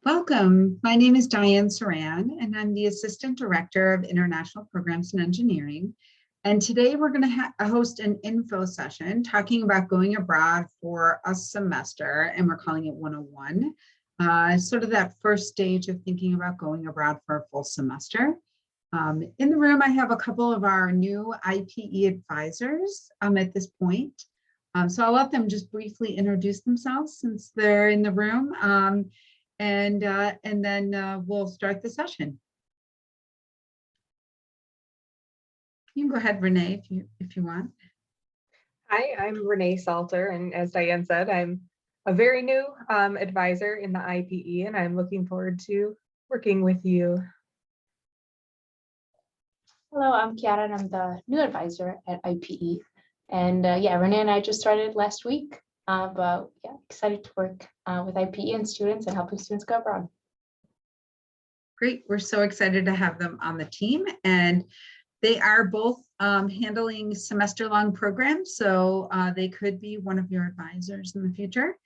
Welcome. My name is Diane Saran, and I'm the Assistant Director of International Programs and Engineering. And today we're going to host an info session talking about going abroad for a semester, and we're calling it 101. Sort of that first stage of thinking about going abroad for a full semester. In the room, I have a couple of our new IPE advisors at this point. So I'll let them just briefly introduce themselves since they're in the room. And then we'll start the session. You can go ahead, Renee, if you want. Hi, I'm Renee Salter, and as Diane said, I'm a very new advisor in the IPE, and I'm looking forward to working with you. Hello, I'm Kiara, and I'm the new advisor at IPE. And yeah, Renee and I just started last week. But yeah, excited to work with IPE and students and helping students go abroad. Great, we're so excited to have them on the team, and they are both handling semester-long programs, so they could be one of your advisors in the future.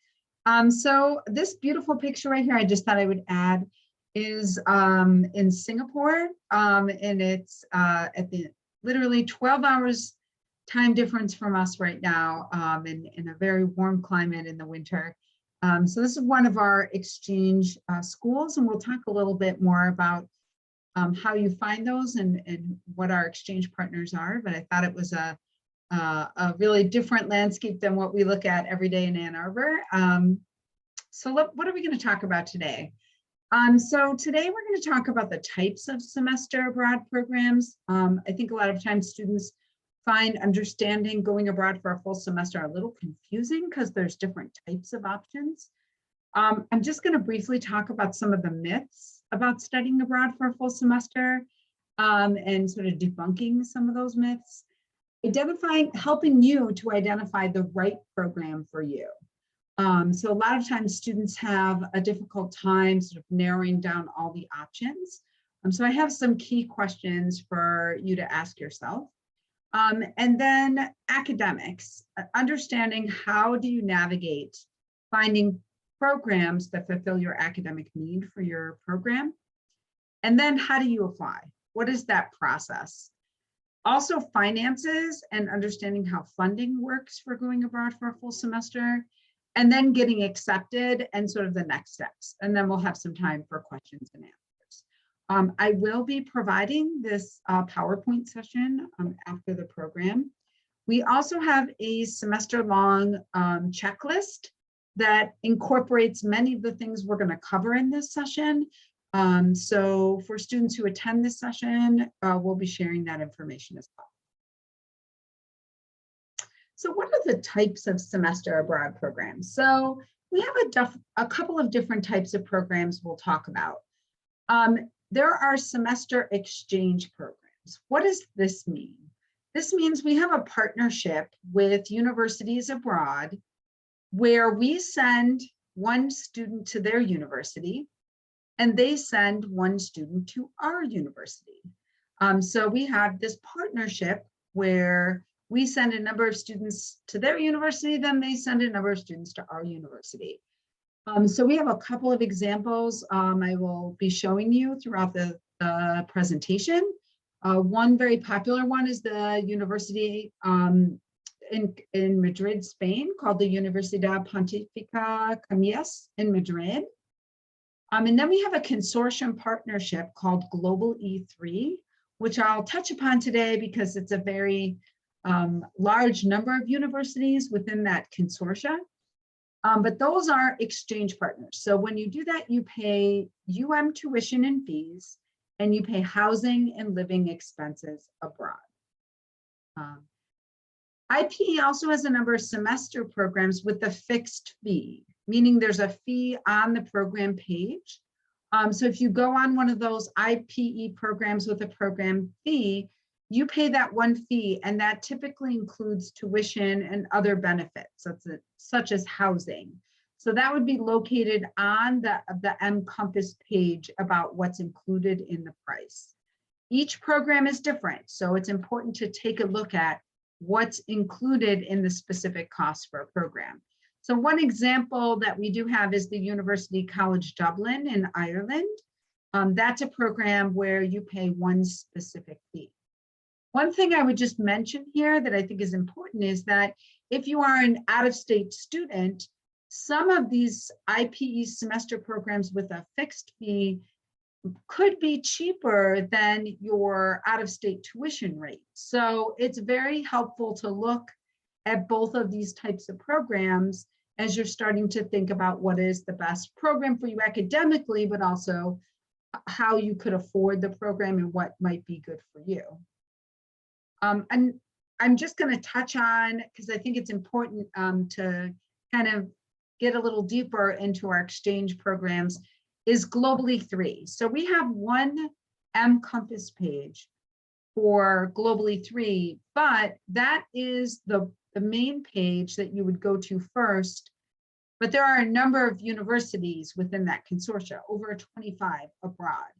So this beautiful picture right here, I just thought I would add, is in Singapore, and it's at the literally 12 hours time difference from us right now, in a very warm climate in the winter. So this is one of our exchange schools, and we'll talk a little bit more about how you find those and what our exchange partners are. But I thought it was a really different landscape than what we look at every day in Ann Arbor. So what are we going to talk about today? So today we're going to talk about the types of semester abroad programs. I think a lot of times students find understanding going abroad for a full semester a little confusing because there's different types of options. I'm just going to briefly talk about some of the myths about studying abroad for a full semester, and sort of debunking some of those myths, helping you to identify the right program for you. So a lot of times students have a difficult time sort of narrowing down all the options. So I have some key questions for you to ask yourself. And then academics, understanding how do you navigate finding programs that fulfill your academic need for your program. And then how do you apply? What is that process? Also finances and understanding how funding works for going abroad for a full semester, and then getting accepted and sort of the next steps. And then we'll have some time for questions and answers. I will be providing this PowerPoint session after the program. We also have a semester-long checklist that incorporates many of the things we're going to cover in this session. So for students who attend this session, we'll be sharing that information as well. So what are the types of semester abroad programs? So we have a couple of different types of programs we'll talk about. There are semester exchange programs. What does this mean? This means we have a partnership with universities abroad where we send one student to their university and they send one student to our university. So we have this partnership where we send a number of students to their university, then they send a number of students to our university. So we have a couple of examples I will be showing you throughout the presentation. One very popular one is the university in Madrid, Spain, called the Universidad Pontificia Comillas in Madrid. And then we have a consortium partnership called Global E3, which I'll touch upon today because it's a very large number of universities within that consortia. But those are exchange partners. So when you do that, you pay tuition and fees, and you pay housing and living expenses abroad. IPE also has a number of semester programs with a fixed fee, meaning there's a fee on the program page. So if you go on one of those IPE programs with a program fee, you pay that one fee, and that typically includes tuition and other benefits, such as housing. So that would be located on the MCompass page about what's included in the price. Each program is different, so it's important to take a look at what's included in the specific cost for a program. So one example that we do have is the University College Dublin in Ireland. That's a program where you pay one specific fee. One thing I would just mention here that I think is important is that if you are an out-of-state student, some of these IPE semester programs with a fixed fee could be cheaper than your out-of-state tuition rate. So it's very helpful to look at both of these types of programs as you're starting to think about what is the best program for you academically, but also how you could afford the program and what might be good for you. And I'm just going to touch on, because I think it's important to kind of get a little deeper into our exchange programs, is Globally 3. So we have one Compass page for Globally 3, but that is the main page that you would go to first. But there are a number of universities within that consortia, over 25 abroad.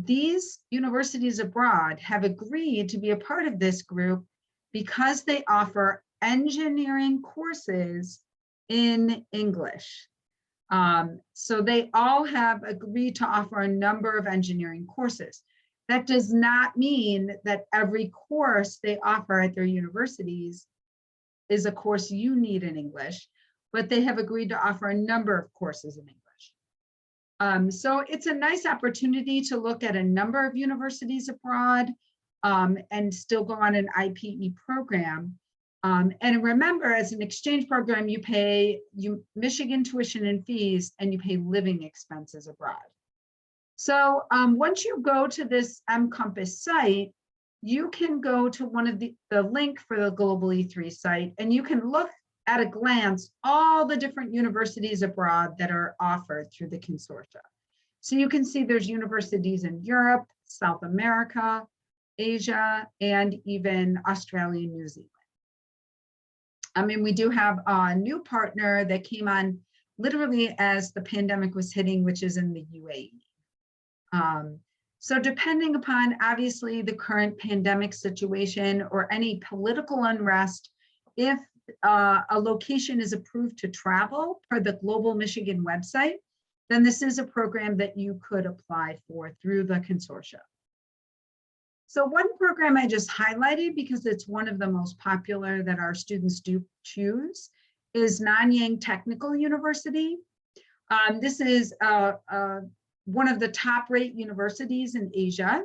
These universities abroad have agreed to be a part of this group because they offer engineering courses in English. So they all have agreed to offer a number of engineering courses. That does not mean that every course they offer at their universities is a course you need in English, but they have agreed to offer a number of courses in English. So it's a nice opportunity to look at a number of universities abroad and still go on an IPE program. And remember, as an exchange program, you pay Michigan tuition and fees, and you pay living expenses abroad. So once you go to this Compass site, you can go to one of the link for the Globally 3 site, and you can look at a glance all the different universities abroad that are offered through the consortia. So you can see there's universities in Europe, South America, Asia, and even Australia and New Zealand. I mean, we do have a new partner that came on literally as the pandemic was hitting, which is in the UAE. So depending upon obviously the current pandemic situation or any political unrest, if a location is approved to travel per the Global Michigan website, then this is a program that you could apply for through the consortia. So one program I just highlighted because it's one of the most popular that our students do choose is Nanyang Technical University. This is one of the top-rate universities in Asia.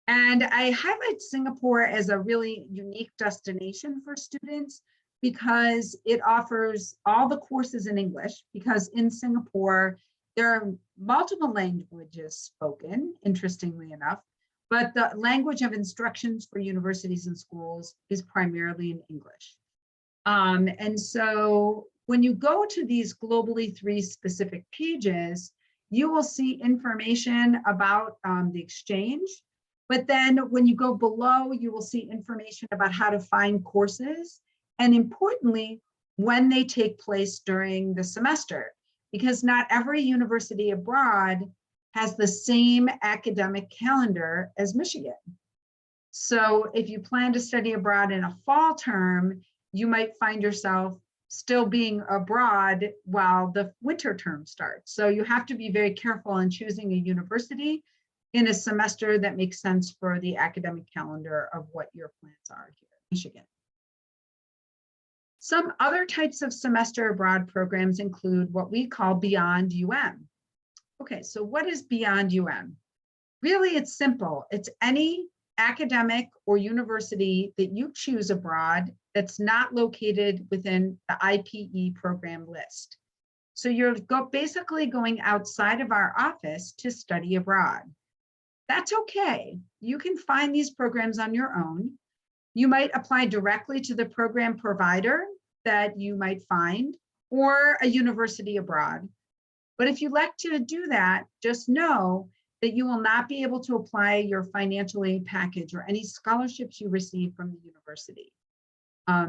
And I highlight Singapore as a really unique destination for students because it offers all the courses in English, because in Singapore, there are multiple languages spoken, interestingly enough, but the language of instructions for universities and schools is primarily in English. And so when you go to these Globally 3 specific pages, you will see information about the exchange. But then when you go below, you will see information about how to find courses, and importantly, when they take place during the semester, because not every university abroad has the same academic calendar as Michigan. So if you plan to study abroad in a fall term, you might find yourself still being abroad while the winter term starts. So you have to be very careful in choosing a university in a semester that makes sense for the academic calendar of what your plans are here in Michigan. Some other types of semester abroad programs include what we call Beyond UM. Okay, so what is Beyond UM? Really, it's simple. It's any academic or university that you choose abroad that's not located within the IPE program list. So you're basically going outside of our office to study abroad. That's okay. You can find these programs on your own. You might apply directly to the program provider that you might find, or a university abroad. But if you elect to do that, just know that you will not be able to apply your financial aid package or any scholarships you receive from the university.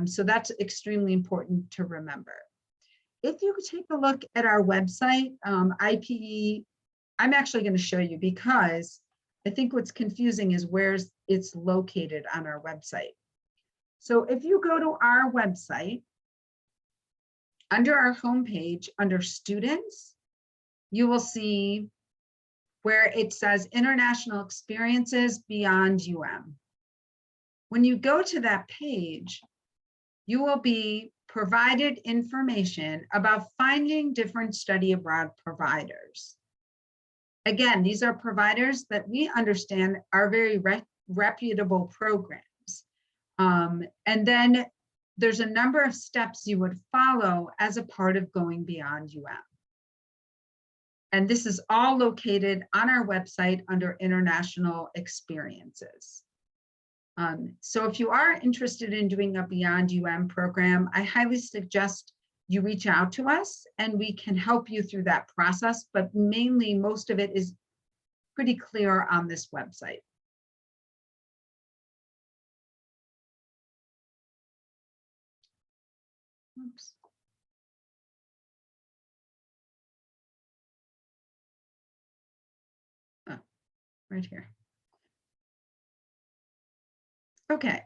So that's extremely important to remember. If you take a look at our website, IPE, I'm actually going to show you because I think what's confusing is where it's located on our website. So if you go to our website, under our homepage, under students, you will see where it says international experiences beyond UM. When you go to that page, you will be provided information about finding different study abroad providers. Again, these are providers that we understand are very reputable programs. And then there's a number of steps you would follow as a part of going beyond UM. And this is all located on our website under international experiences. So if you are interested in doing a Beyond UM program, I highly suggest you reach out to us and we can help you through that process, but mainly most of it is pretty clear on this website. Oops. Oh, right here. Okay.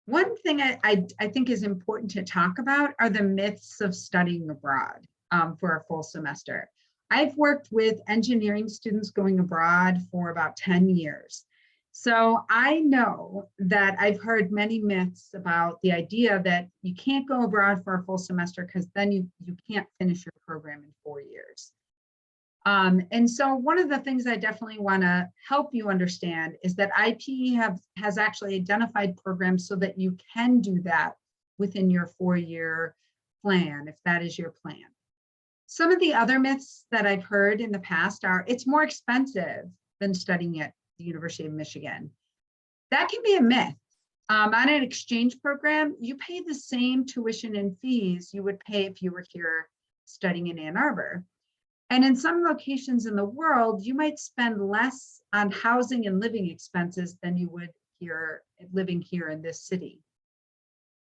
One thing I think is important to talk about are the myths of studying abroad for a full semester. I've worked with engineering students going abroad for about 10 years. So I know that I've heard many myths about the idea that you can't go abroad for a full semester because then you can't finish your program in 4 years. And so one of the things I definitely want to help you understand is that IPE has actually identified programs so that you can do that within your 4-year plan, if that is your plan. Some of the other myths that I've heard in the past are it's more expensive than studying at the University of Michigan. That can be a myth. On an exchange program, you pay the same tuition and fees you would pay if you were here studying in Ann Arbor. And in some locations in the world, you might spend less on housing and living expenses than you would here living here in this city.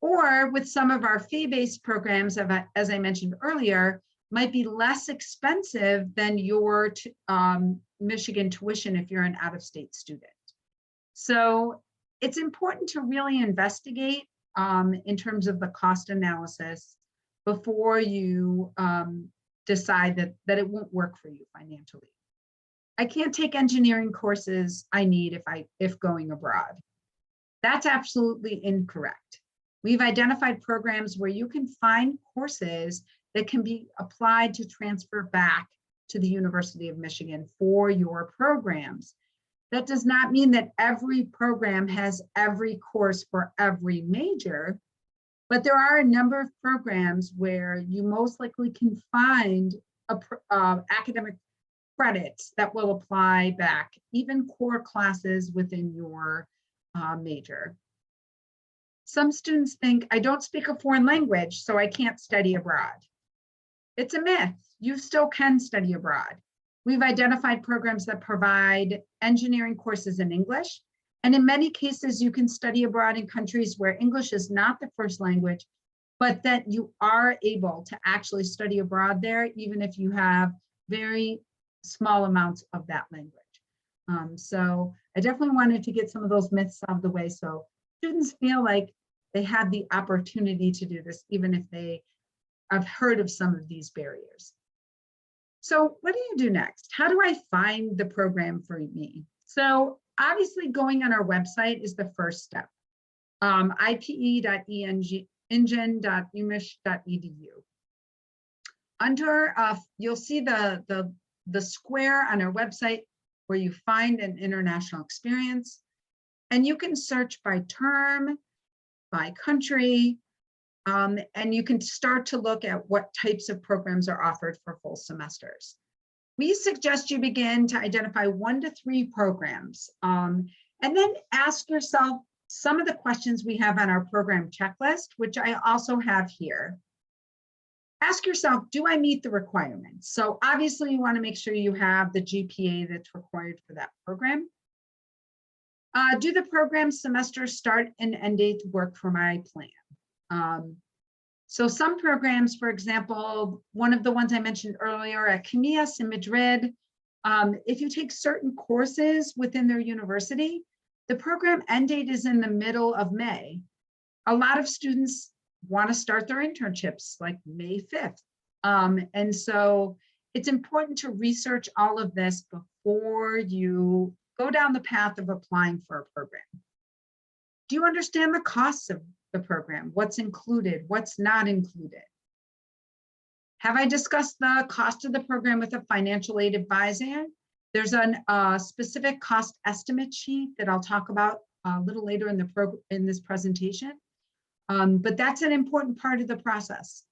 Or with some of our fee-based programs, as I mentioned earlier, might be less expensive than your Michigan tuition if you're an out-of-state student. So it's important to really investigate in terms of the cost analysis before you decide that it won't work for you financially. I can't take engineering courses I need if going abroad. That's absolutely incorrect. We've identified programs where you can find courses that can be applied to transfer back to the University of Michigan for your programs. That does not mean that every program has every course for every major, but there are a number of programs where you most likely can find academic credits that will apply back, even core classes within your major. Some students think, I don't speak a foreign language, so I can't study abroad. It's a myth. You still can study abroad. We've identified programs that provide engineering courses in English. And in many cases, you can study abroad in countries where English is not the first language, but that you are able to actually study abroad there, even if you have very small amounts of that language. So I definitely wanted to get some of those myths out of the way so students feel like they have the opportunity to do this, even if they have heard of some of these barriers. So what do you do next? How do I find the program for me? So obviously going on our website is the first step, ipe.engine.umich.edu. Under, you'll see the square on our website where you find an international experience, and you can search by term, by country, and you can start to look at what types of programs are offered for full semesters. We suggest you begin to identify 1 to 3 programs, and then ask yourself some of the questions we have on our program checklist, which I also have here. Ask yourself, do I meet the requirements? So obviously you want to make sure you have the GPA that's required for that program. Do the program semester start and end date work for my plan? So some programs, for example, one of the ones I mentioned earlier at Camillas in Madrid, if you take certain courses within their university, the program end date is in the middle of May. A lot of students want to start their internships like May 5th. And so it's important to research all of this before you go down the path of applying for a program. Do you understand the costs of the program? What's included? What's not included? Have I discussed the cost of the program with a financial aid advisor? There's a specific cost estimate sheet that I'll talk about a little later in this presentation. But that's an important part of the process.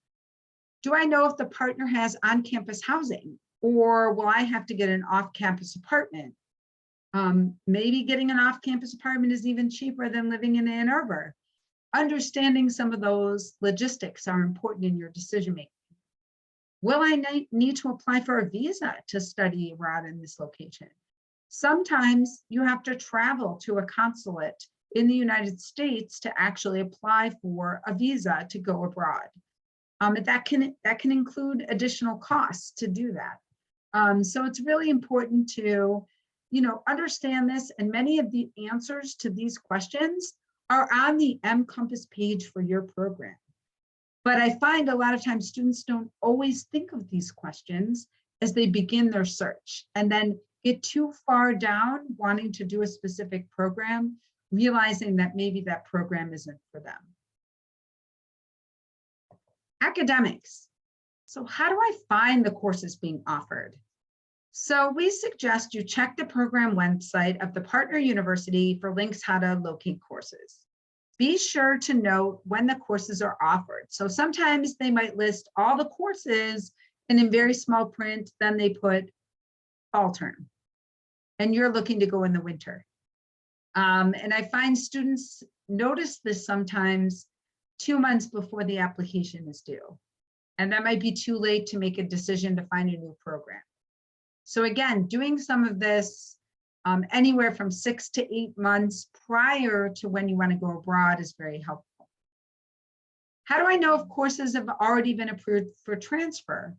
Do I know if the partner has on-campus housing, or will I have to get an off-campus apartment? Maybe getting an off-campus apartment is even cheaper than living in Ann Arbor. Understanding some of those logistics are important in your decision-making. Will I need to apply for a visa to study abroad in this location? Sometimes you have to travel to a consulate in the United States to actually apply for a visa to go abroad. That can include additional costs to do that. So it's really important to, understand this, and many of the answers to these questions are on the mCompass page for your program. But I find a lot of times students don't always think of these questions as they begin their search, and then get too far down wanting to do a specific program, realizing that maybe that program isn't for them. Academics. So how do I find the courses being offered? So we suggest you check the program website of the partner university for links how to locate courses. Be sure to note when the courses are offered. So sometimes they might list all the courses, and in very small print, then they put fall term, and you're looking to go in the winter. And I find students notice this sometimes 2 months before the application is due. And that might be too late to make a decision to find a new program. So again, doing some of this anywhere from 6 to 8 months prior to when you want to go abroad is very helpful. How do I know if courses have already been approved for transfer?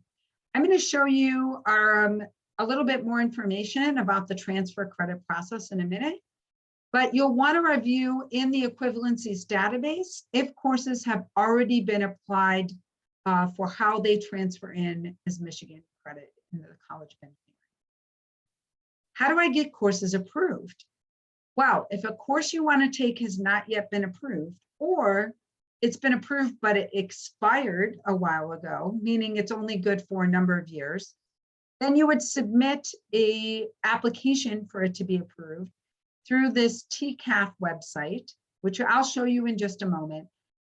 I'm going to show you a little bit more information about the transfer credit process in a minute, but you'll want to review in the equivalencies database if courses have already been applied for how they transfer in as Michigan credit into the College of Engineering. How do I get courses approved? Well, if a course you want to take has not yet been approved, or it's been approved but it expired a while ago, meaning it's only good for a number of years, then you would submit an application for it to be approved through this TCAF website, which I'll show you in just a moment.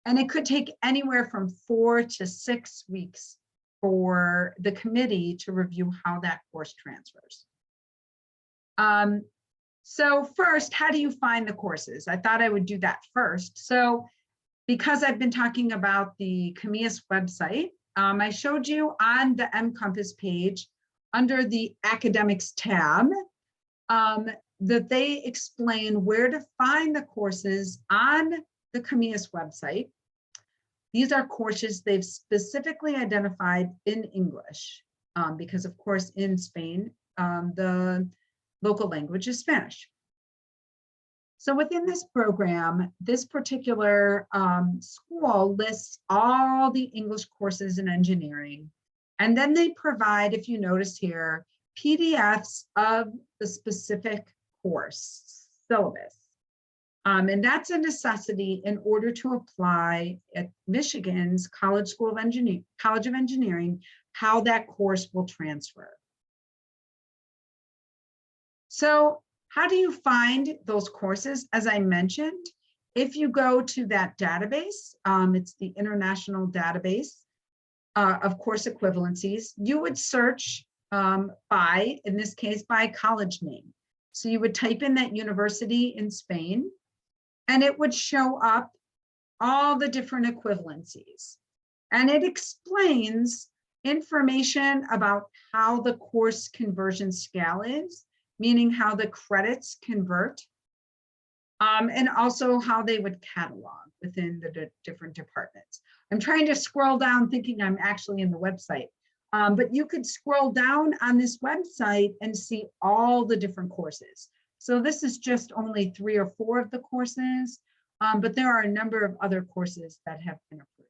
And it could take anywhere from 4 to 6 weeks for the committee to review how that course transfers. So first, how do you find the courses? I thought I would do that first. So because I've been talking about the CAMIAS website, I showed you on the mCompass page under the academics tab that they explain where to find the courses on the CAMIAS website. These are courses they've specifically identified in English because, of course, in Spain, the local language is Spanish. So within this program, this particular school lists all the English courses in engineering. And then they provide, if you notice here, PDFs of the specific course syllabus. And that's a necessity in order to apply at Michigan's College of Engineering, how that course will transfer. So how do you find those courses? As I mentioned, if you go to that database, it's the international database of course equivalencies, you would search by, in this case, by college name. So you would type in that university in Spain, and it would show up all the different equivalencies. And it explains information about how the course conversion scale is, meaning how the credits convert, and also how they would catalog within the different departments. I'm trying to scroll down thinking I'm actually in the website, but you could scroll down on this website and see all the different courses. So this is just only 3 or 4 of the courses, but there are a number of other courses that have been approved.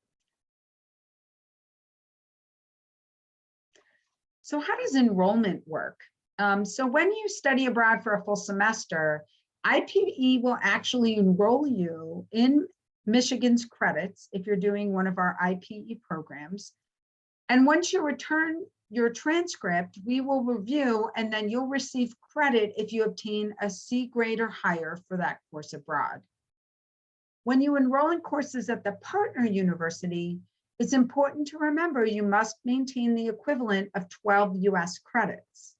So how does enrollment work? So when you study abroad for a full semester, IPE will actually enroll you in Michigan's credits if you're doing one of our IPE programs. And once you return your transcript, we will review, and then you'll receive credit if you obtain a C grade or higher for that course abroad. When you enroll in courses at the partner university, it's important to remember you must maintain the equivalent of 12 US credits.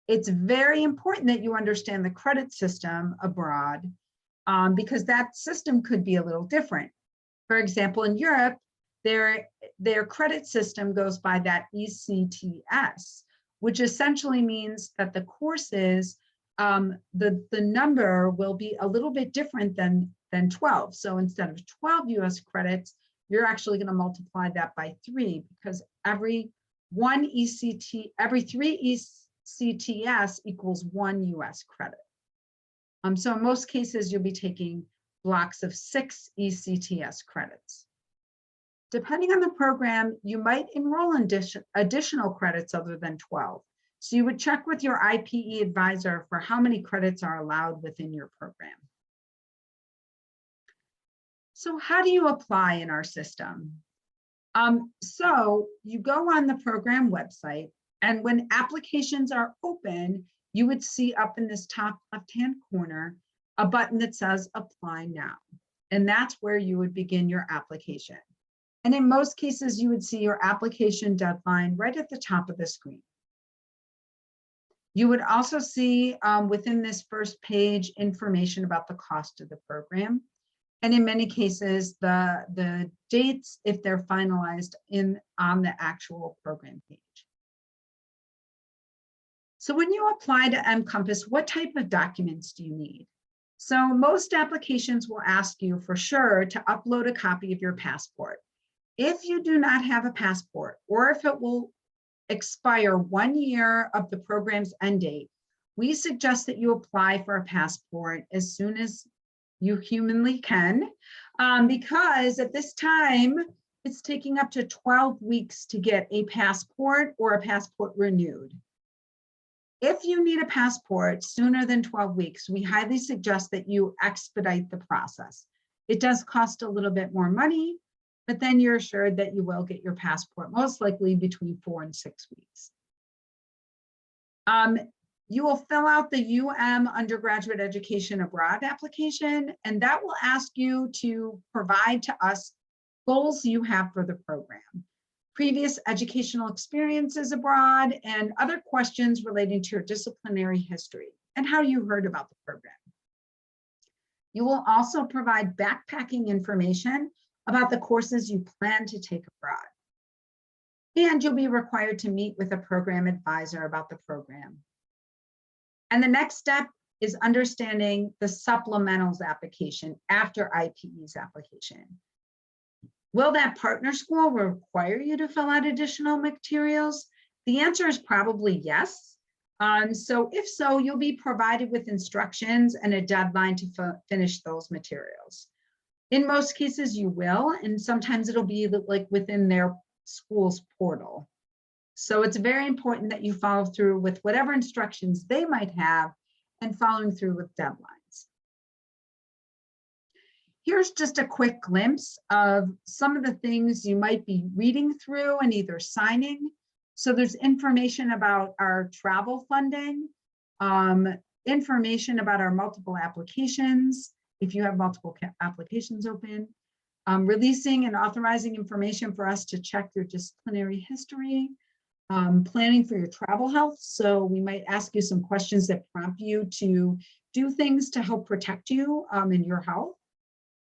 It's very important that you understand the credit system abroad because that system could be a little different. For example, in Europe, their credit system goes by that ECTS, which essentially means that the courses, the number will be a little bit different than 12. So instead of 12 US credits, you're actually going to multiply that by 3 because every 3 ECTS equals 1 US credit. So in most cases, you'll be taking blocks of 6 ECTS credits. Depending on the program, you might enroll in additional credits other than 12. So you would check with your IPE advisor for how many credits are allowed within your program. So how do you apply in our system? So you go on the program website, and when applications are open, you would see up in this top left-hand corner a button that says Apply Now. And that's where you would begin your application. And in most cases, you would see your application deadline right at the top of the screen. You would also see within this first page information about the cost of the program. And in many cases, the dates, if they're finalized on the actual program page. So when you apply to mCompass, what type of documents do you need? So most applications will ask you for sure to upload a copy of your passport. If you do not have a passport, or if it will expire 1 year of the program's end date, we suggest that you apply for a passport as soon as you humanly can, because at this time, it's taking up to 12 weeks to get a passport or a passport renewed. If you need a passport sooner than 12 weeks, we highly suggest that you expedite the process. It does cost a little bit more money, but then you're assured that you will get your passport, most likely between 4 and 6 weeks. You will fill out the undergraduate education abroad application, and that will ask you to provide to us goals you have for the program, previous educational experiences abroad, and other questions relating to your disciplinary history and how you heard about the program. You will also provide backpacking information about the courses you plan to take abroad. And you'll be required to meet with a program advisor about the program. And the next step is understanding the supplementals application after IPE's application. Will that partner school require you to fill out additional materials? The answer is probably yes. So if so, you'll be provided with instructions and a deadline to finish those materials. In most cases, you will, and sometimes it'll be like within their school's portal. So it's very important that you follow through with whatever instructions they might have and following through with deadlines. Here's just a quick glimpse of some of the things you might be reading through and either signing. So there's information about our travel funding, information about our multiple applications, if you have multiple applications open, releasing and authorizing information for us to check your disciplinary history, planning for your travel health. So we might ask you some questions that prompt you to do things to help protect you in your health.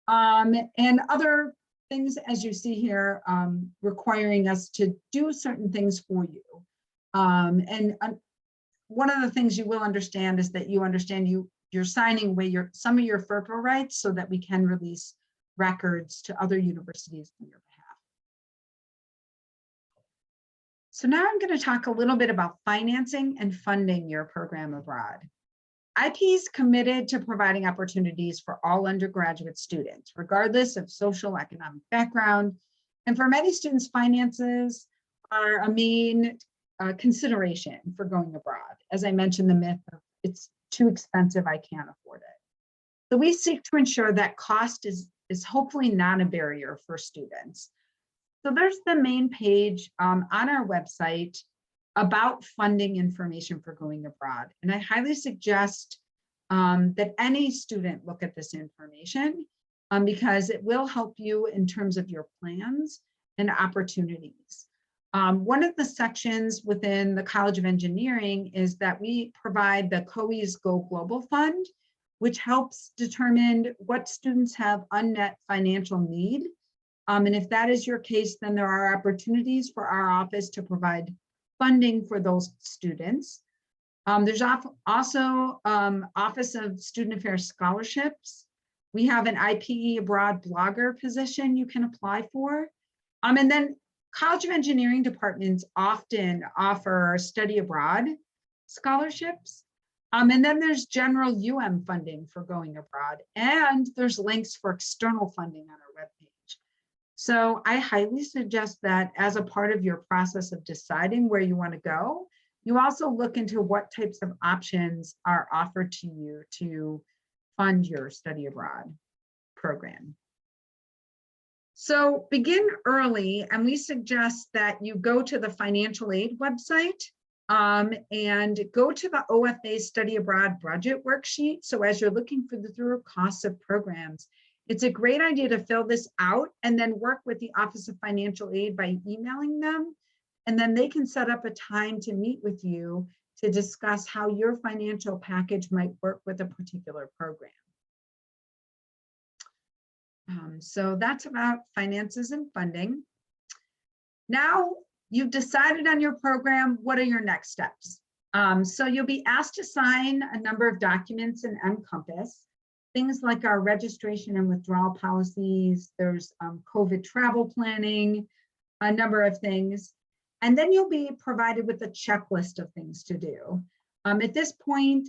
And other things, as you see here, requiring us to do certain things for you. One of the things you will understand is that you understand you're signing away some of your FERPA rights so that we can release records to other universities on your behalf. So now I'm going to talk a little bit about financing and funding your program abroad. IPE is committed to providing opportunities for all undergraduate students, regardless of social economic background. And for many students, finances are a main consideration for going abroad. As I mentioned, the myth of it's too expensive, I can't afford it. So we seek to ensure that cost is hopefully not a barrier for students. So there's the main page on our website about funding information for going abroad. And I highly suggest that any student look at this information because it will help you in terms of your plans and opportunities. One of the sections within the College of Engineering is that we provide the COE's Go Global Fund, which helps determine what students have unmet financial need. And if that is your case, then there are opportunities for our office to provide funding for those students. There's also Office of Student Affairs Scholarships. We have an IPE abroad blogger position you can apply for. And then College of Engineering departments often offer study abroad scholarships. And then there's general funding for going abroad. And there's links for external funding on our webpage. So I highly suggest that as a part of your process of deciding where you want to go, you also look into what types of options are offered to you to fund your study abroad program. So begin early, and we suggest that you go to the financial aid website and go to the OFA study abroad budget worksheet. So as you're looking for the through costs of programs, it's a great idea to fill this out and then work with the Office of Financial Aid by emailing them. And then they can set up a time to meet with you to discuss how your financial package might work with a particular program. So that's about finances and funding. Now you've decided on your program, what are your next steps? So you'll be asked to sign a number of documents in Encompass, things like our registration and withdrawal policies, there's COVID travel planning, a number of things. And then you'll be provided with a checklist of things to do. At this point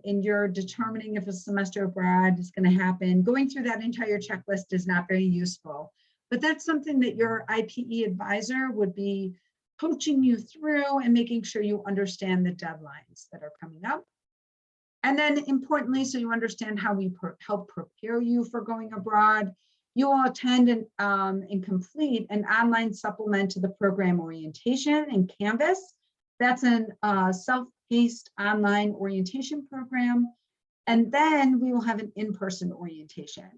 in your determining if a semester abroad is going to happen, going through that entire checklist is not very useful, but that's something that your IPE advisor would be coaching you through and making sure you understand the deadlines that are coming up. And then importantly, so you understand how we help prepare you for going abroad, you will attend and complete an online supplement to the program orientation in Canvas. That's a self-paced online orientation program. And then we will have an in-person orientation.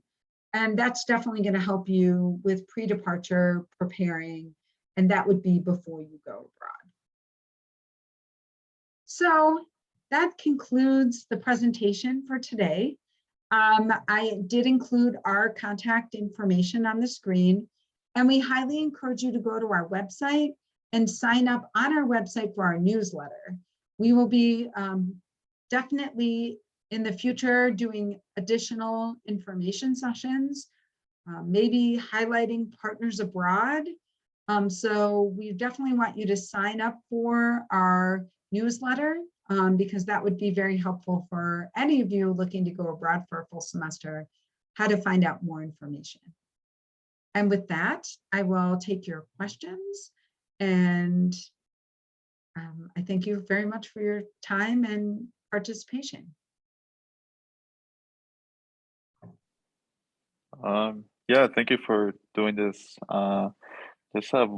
And that's definitely going to help you with pre-departure preparing. And that would be before you go abroad. So that concludes the presentation for today. I did include our contact information on the screen, and we highly encourage you to go to our website and sign up on our website for our newsletter. We will be definitely in the future doing additional information sessions, maybe highlighting partners abroad. So we definitely want you to sign up for our newsletter because that would be very helpful for any of you looking to go abroad for a full semester, how to find out more information. And with that, I will take your questions. And I thank you very much for your time and participation. Yeah, thank you for doing this. Just have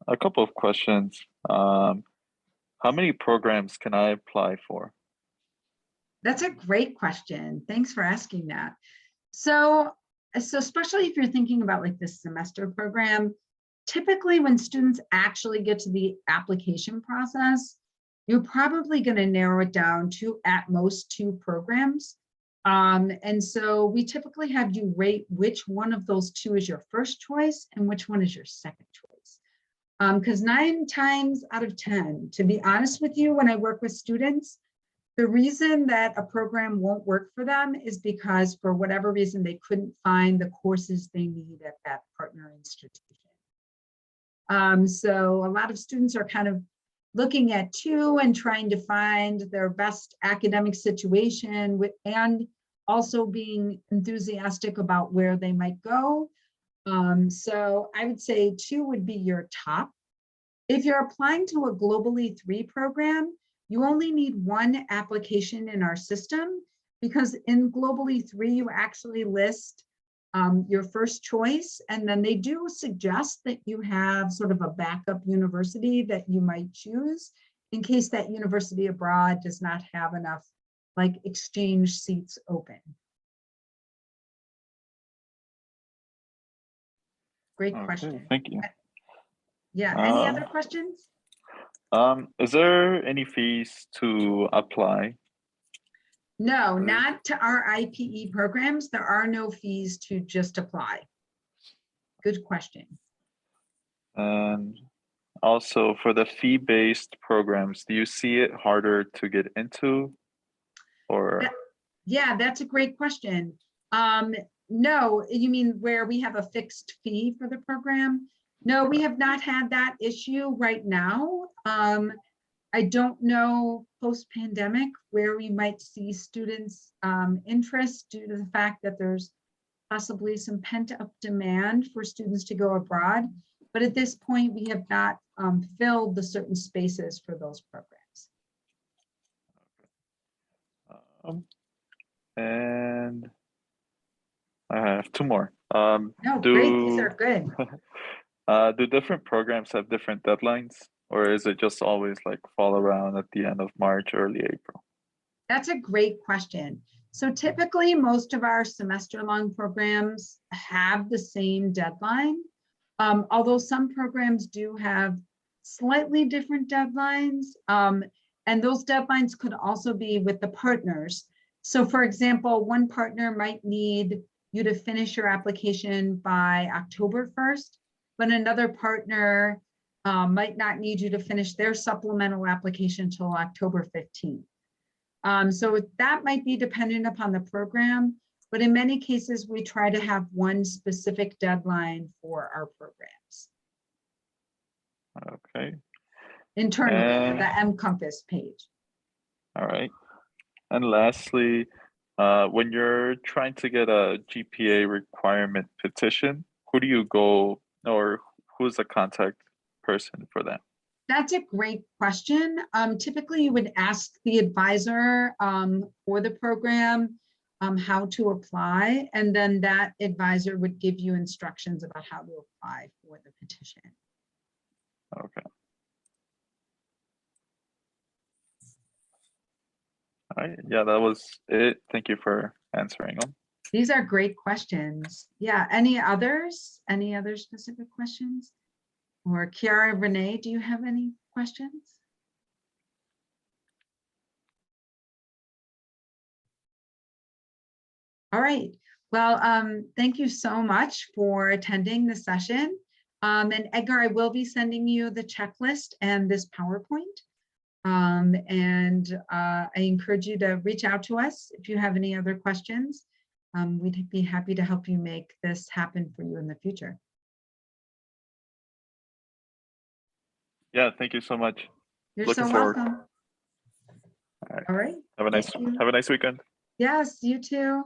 a couple of questions. How many programs can I apply for? That's a great question. Thanks for asking that. So especially if you're thinking about like this semester program, typically when students actually get to the application process, you're probably going to narrow it down to at most 2 programs. And so we typically have you rate which one of those 2 is your first choice and which one is your second choice. Because 9 times out of 10, to be honest with you, when I work with students, the reason that a program won't work for them is because for whatever reason, they couldn't find the courses they need at that partner institution. So a lot of students are kind of looking at 2 and trying to find their best academic situation and also being enthusiastic about where they might go. So I would say 2 would be your top. If you're applying to a Globally 3 program, you only need one application in our system, because in Globally 3, you actually list your first choice, and then they do suggest that you have sort of a backup university that you might choose in case that university abroad does not have enough like exchange seats open. Great Okay, question. thank you. Yeah, any other questions? Is there any fees to apply? No, Right. not to our IPE programs. There are no fees to just apply. Good question. And also for the fee-based programs, do you see it harder to get into? Or Yeah, that's a great question. No, you mean where we have a fixed fee for the program? No, we have not had that issue right now. I don't know post-pandemic where we might see students' interest due to the fact that there's possibly some pent-up demand for students to go abroad. But at this point, we have not filled the certain spaces for those programs. and I have two more. No, great, these are good. Do different programs have different deadlines, or is it just always like fall around at the end of March, early April? That's a great question. So typically, most of our semester-long programs have the same deadline, although some programs do have slightly different deadlines, and those deadlines could also be with the partners. So for example, one partner might need you to finish your application by October 1st, but another partner might not need you to finish their supplemental application until October 15th. So that might be dependent upon the program, but in many cases, we try to have one specific deadline for our programs Okay, internally, And- the mCompass page. all right. And lastly, when you're trying to get a GPA requirement petition, who do you go, or who's the contact person for that? That's a great question. Typically, you would ask the advisor for the program how to apply, and then that advisor would give you instructions about how to apply for the petition. Okay. All right. Yeah, that was it. Thank you for answering them. These are great questions. Yeah, any others? Any other specific questions? Or Kiara, Renee, do you have any questions? All right. Well, thank you so much for attending the session. And Edgar, I will be sending you the checklist and this PowerPoint. I encourage you to reach out to us if you have any other questions. We'd be happy to help you make this happen for you in the future. Yeah, thank you so much. You're Looking so forward. welcome. All right. All right. Have a nice Thank you. have a nice weekend. Yes, you too.